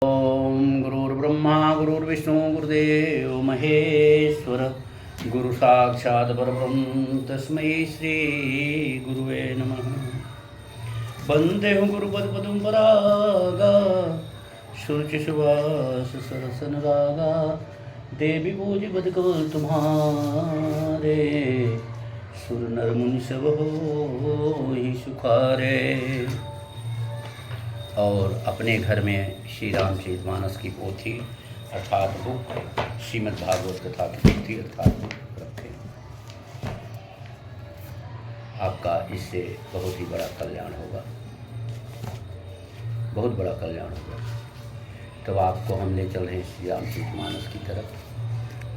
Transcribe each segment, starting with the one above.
ओम गुरुर्ब्रह्मा गुरुर्विष्णु गुरुदेव महेश्वर गुरु साक्षात् परब्रह्म तस्मै श्री गुरुवे नमः। वन्देऽहं गुरुपदपदं परागा शुचिसुवास सरसनरागा देवी पूज्य पदकमल तुम्हारे सुर नर मुनि सब होहि सुखारे। और अपने घर में श्री रामचरितमानस की पोथी अर्थात बुक श्रीमद् भागवत कथा की पोथी अर्थात बुक रखें। आपका इससे बहुत ही बड़ा कल्याण होगा, बहुत बड़ा कल्याण होगा। तो आपको हम ले चल रहे हैं श्री रामचरितमानस की तरफ,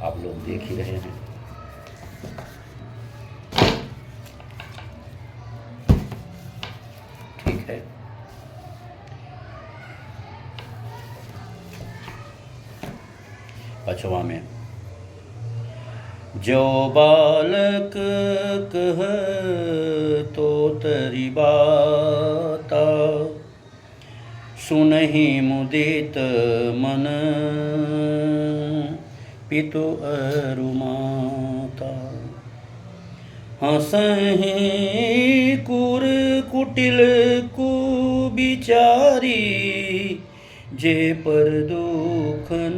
आप लोग देख ही रहे हैं। ठीक है, पाँचवा में जो बालक कह तो तरी बाता सुनहि मुदित मन पितु अरु माता। हंसहि कुर कुटिल कुबिचारी जे पर दुखन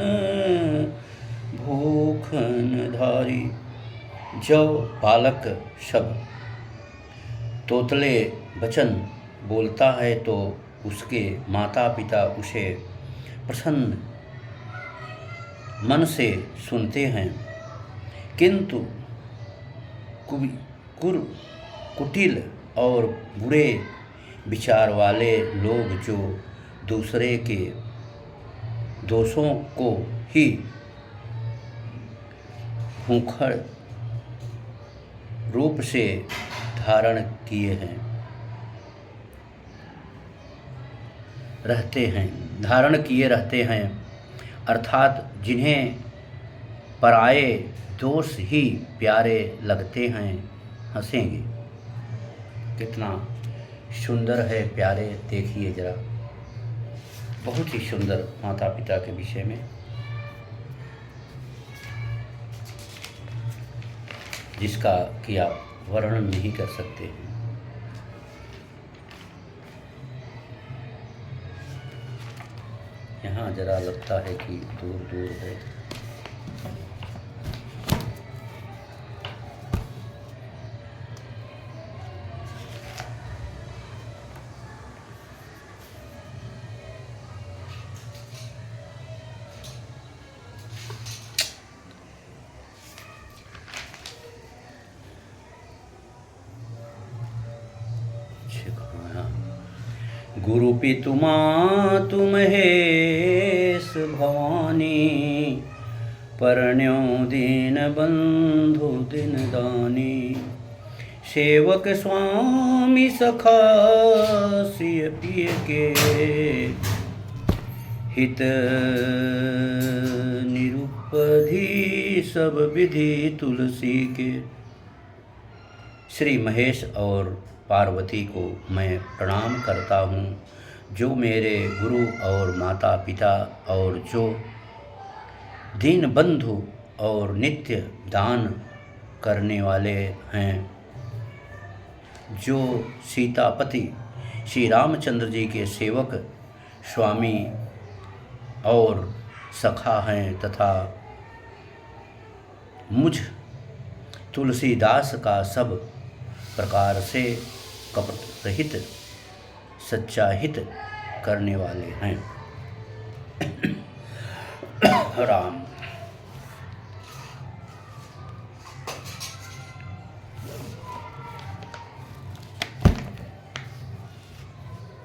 भूखन धारी। जो बालक शब्द तोतले वचन बोलता है तो उसके माता पिता उसे प्रसन्न मन से सुनते हैं, किंतु कुटिल और बुरे विचार वाले लोग जो दूसरे के दोषों को ही भूखड़ रूप से धारण किए हैं रहते हैं अर्थात जिन्हें पराये दोष ही प्यारे लगते हैं, हंसेंगे। कितना सुंदर है प्यारे, देखिए जरा, बहुत ही सुंदर माता पिता के विषय में जिसका कि आप वर्णन नहीं कर सकते हैं। यहाँ जरा लगता है कि दूर दूर है। गुरु पितु मातु महेश भवानी परण्यो दीन बंधु दिन दानी। सेवक स्वामी सखा सिय पिय के हित निरुपधि सब विधि तुलसी के। श्री महेश और पार्वती को मैं प्रणाम करता हूँ, जो मेरे गुरु और माता पिता और जो दीन बंधु और नित्य दान करने वाले हैं, जो सीतापति श्री रामचंद्र जी के सेवक स्वामी और सखा हैं, तथा मुझ तुलसीदास का सब प्रकार से कपट रहित सच्चा हित करने वाले हैं। राम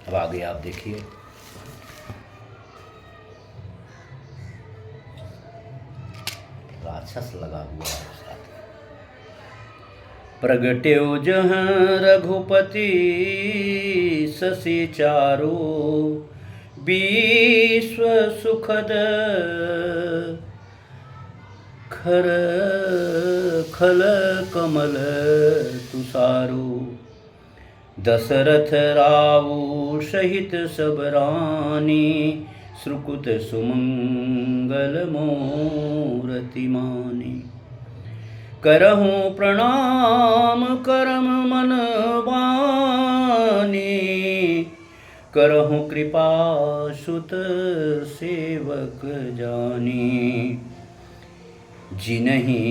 अब आगे आप देखिए। राक्षस लगा हुआ है साथ। प्रगट्यो जहाँ रघुपति शशि चारु विश्व सुखद खर खल कमल तुषारु। दशरथ रावु सहित सब रानी सुकृत सुमंगल मूर्ति मानी। करहूँ प्रणाम करम मन वानी, करहूँ कृपा सुत सेवक जानी। जिनहि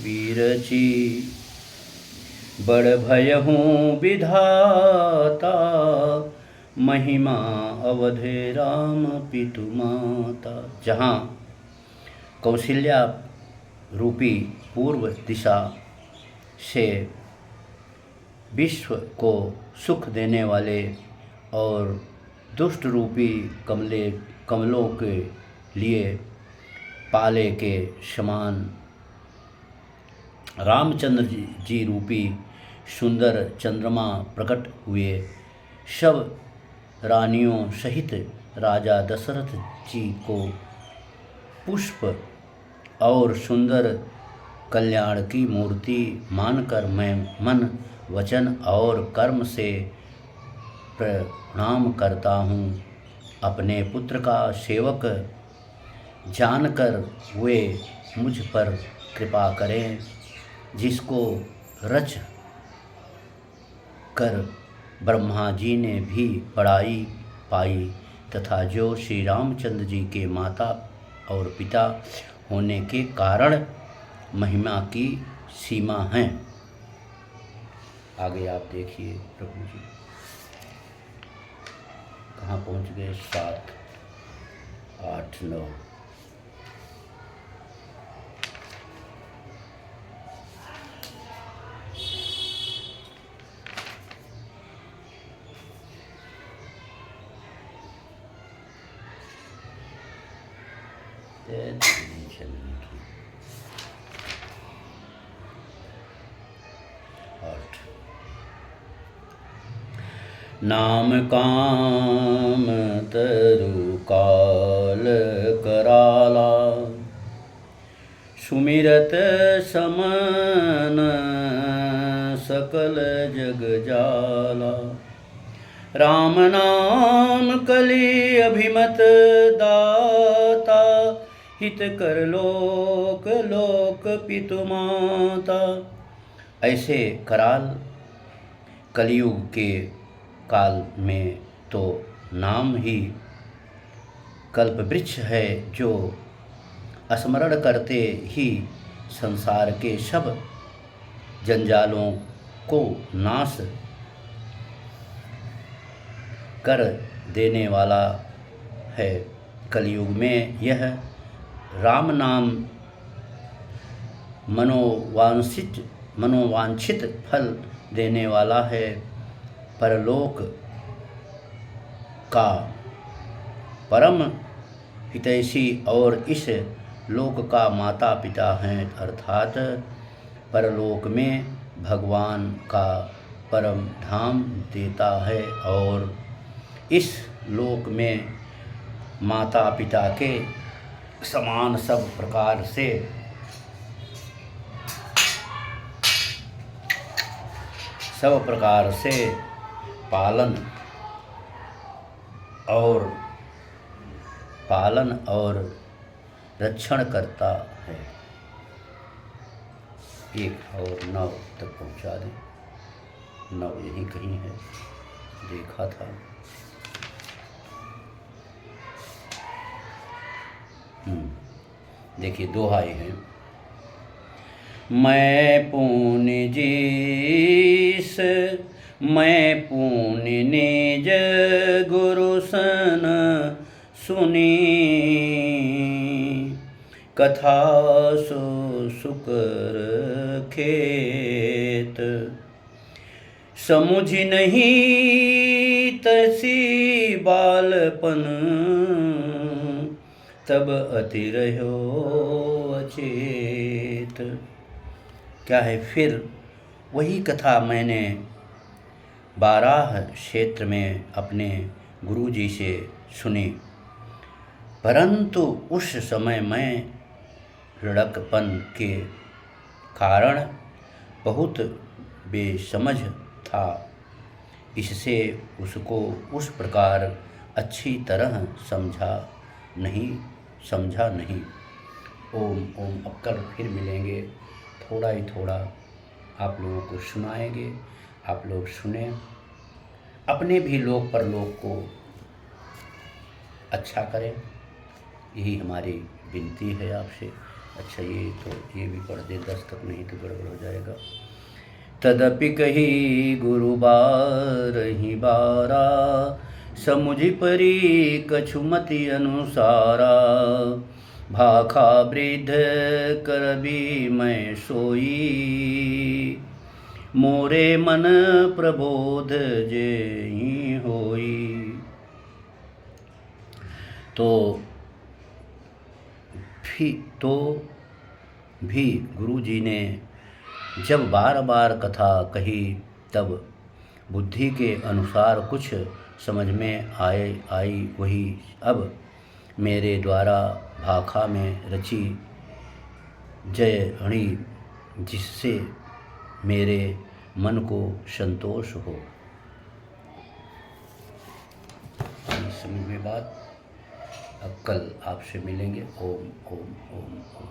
बीरची बड़ भयहूँ विधाता, महिमा अवधे राम पितु माता। जहाँ कौशल्या रूपी पूर्व दिशा से विश्व को सुख देने वाले और दुष्ट रूपी कमलों के लिए पाले के समान रामचंद्र जी रूपी सुंदर चंद्रमा प्रकट हुए, सब रानियों सहित राजा दशरथ जी को पुष्प और सुंदर कल्याण की मूर्ति मानकर मैं मन वचन और कर्म से प्रणाम करता हूँ। अपने पुत्र का सेवक जानकर वे मुझ पर कृपा करें, जिसको रच कर ब्रह्मा जी ने भी बड़ाई पाई तथा जो श्री रामचंद्र जी के माता और पिता होने के कारण महिमा की सीमा हैं। आगे आप देखिए प्रभु जी कहाँ पहुँच गए, 7, 8, 9। नाम काम तरु काल कराला, सुमिरत समन सकल जग जाला। राम नाम कलि अभिमत दाता, हित कर लोक लोक पितु माता। ऐसे कराल कलयुग के काल में तो नाम ही कल्प वृक्ष है, जो स्मरण करते ही संसार के सब जंजालों को नाश कर देने वाला है। कलयुग में यह राम नाम मनोवांछित फल देने वाला है। परलोक का परम हितैषी और इस लोक का माता पिता हैं, अर्थात परलोक में भगवान का परम धाम देता है और इस लोक में माता पिता के समान सब प्रकार से पालन और रक्षण करता है। 1 और 9 तक पहुंचा दें। 9 यहीं कहीं है, देखा था। देखिए दोहाई है। मैं पुण्य जीस मैं पुण्य निज गुरु सन सुनी, कथा सो सुकर खेत। समुझ नहीं तसी बालपन, तब अति रहो अचेत। क्या है फिर वही कथा मैंने बाराह क्षेत्र में अपने गुरुजी से सुनी, परंतु उस समय मैं लड़कपन के कारण बहुत बेसमझ था। इससे उसको उस प्रकार अच्छी तरह समझा नहीं। ओम ओम। अब कल फिर मिलेंगे, थोड़ा ही थोड़ा आप लोगों को सुनाएंगे, आप लोग सुने, अपने भी लोक परलोक को अच्छा करें, यही हमारी विनती है आपसे। अच्छा ये भी पढ़ दे, 10 तक नहीं तो गड़बड़ हो जाएगा। तदपि कही गुरु बारहि बारा, समुझ परी कछु मति अनुसारा। भाखा वृद्ध करबी मैं सोई, मोरे मन प्रबोध जेहि होई। तो भी गुरु जी ने जब बार बार कथा कही, तब बुद्धि के अनुसार कुछ समझ में आई वही अब मेरे द्वारा भाखा में रची जयहणी, जिससे मेरे मन को संतोष हो। समझ में बात। अब कल आपसे मिलेंगे। ओम ओम ओम ओम।